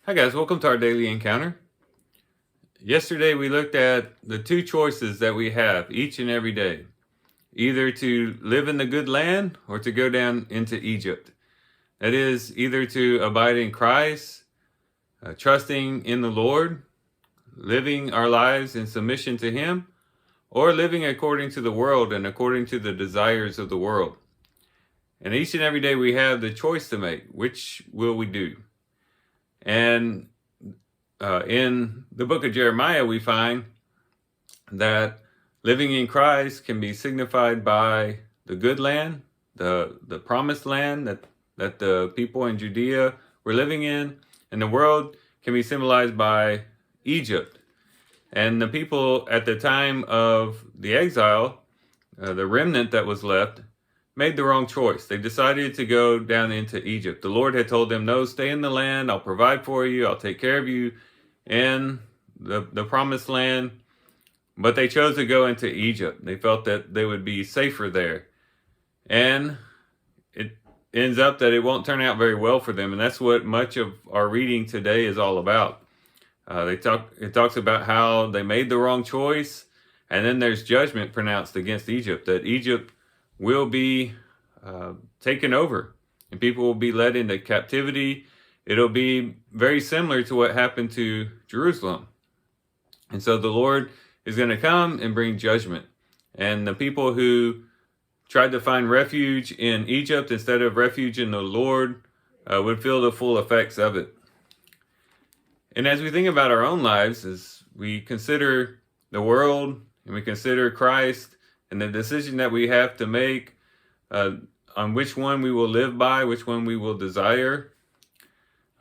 Hi guys, welcome to our daily encounter. Yesterday we looked at the two choices that we have each and every day. Either to live in the good land or to go down into Egypt. That is, either to abide in Christ, trusting in the Lord, living our lives in submission to Him, or living according to the world and according to the desires of the world. And each and every day we have the choice to make. Which will we do? And in the book of Jeremiah, we find that living in Christ can be signified by the good land, the promised land that the people in Judea were living in, and the world can be symbolized by Egypt. And the people at the time of the exile, the remnant that was left, made the wrong choice. They decided to go down into Egypt. The Lord had told them, no, stay in the land. I'll provide for you. I'll take care of you in the promised land. But they chose to go into Egypt. They felt that they would be safer there. And it ends up that it won't turn out very well for them. And that's what much of our reading today is all about. It talks about how they made the wrong choice. And then there's judgment pronounced against Egypt, that Egypt will be taken over and people will be led into captivity. It'll be very similar to what happened to Jerusalem. And so the Lord is going to come and bring judgment. And the people who tried to find refuge in Egypt instead of refuge in the Lord would feel the full effects of it. And as we think about our own lives, as we consider the world and we consider Christ, and the decision that we have to make on which one we will live by, which one we will desire,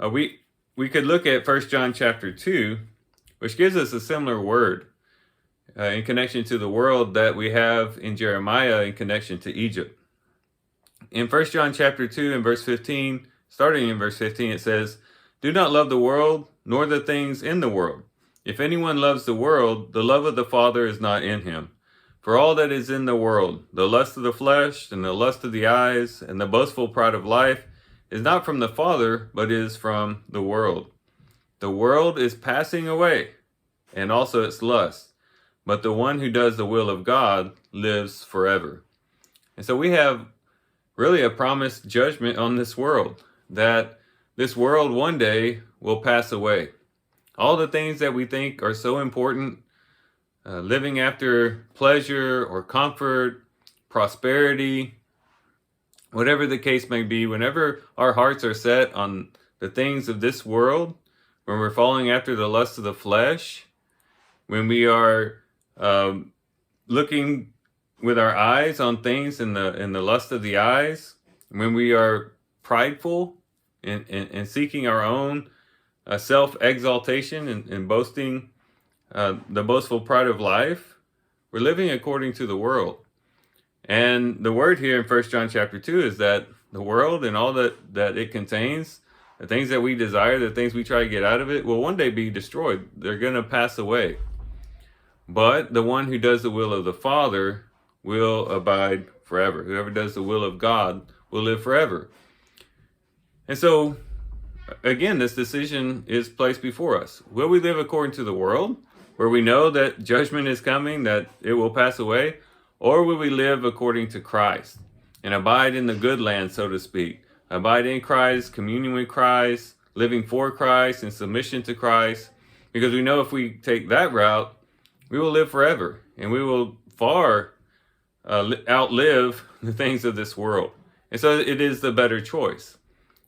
we could look at 1 John chapter 2, which gives us a similar word in connection to the world that we have in Jeremiah in connection to Egypt. In 1 John chapter 2 and verse 15, starting in verse 15, it says, "Do not love the world, nor the things in the world. If anyone loves the world, the love of the Father is not in him. For all that is in the world, the lust of the flesh, and the lust of the eyes, and the boastful pride of life, is not from the Father, but is from the world. The world is passing away, and also its lust. But the one who does the will of God lives forever." And so we have really a promised judgment on this world, that this world one day will pass away. All the things that we think are so important, living after pleasure or comfort, prosperity, whatever the case may be, whenever our hearts are set on the things of this world, when we're following after the lust of the flesh, when we are looking with our eyes on things in the lust of the eyes, when we are prideful and seeking our own self-exaltation and boasting, the boastful pride of life, we're living according to the world. And the word here in 1 John chapter 2 is that the world and all that it contains, the things that we desire, the things we try to get out of it, will one day be destroyed. They're going to pass away. But the one who does the will of the Father will abide forever. Whoever does the will of God will live forever. And so, again, this decision is placed before us. Will we live according to the world, where we know that judgment is coming, that it will pass away? Or will we live according to Christ and abide in the good land, so to speak? Abide in Christ, communion with Christ, living for Christ, in submission to Christ. Because we know if we take that route, we will live forever, and we will far outlive the things of this world. And so it is the better choice.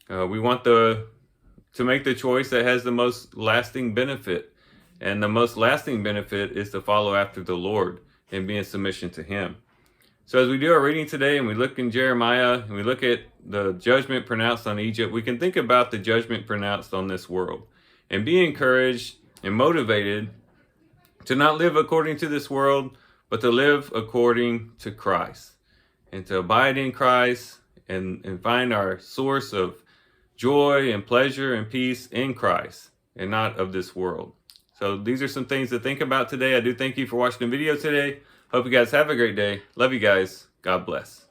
We want to make the choice that has the most lasting benefit. And the most lasting benefit is to follow after the Lord and be in submission to Him. So as we do our reading today and we look in Jeremiah and we look at the judgment pronounced on Egypt, we can think about the judgment pronounced on this world and be encouraged and motivated to not live according to this world, but to live according to Christ and to abide in Christ and find our source of joy and pleasure and peace in Christ and not of this world. So these are some things to think about today. I do thank you for watching the video today. Hope you guys have a great day. Love you guys. God bless.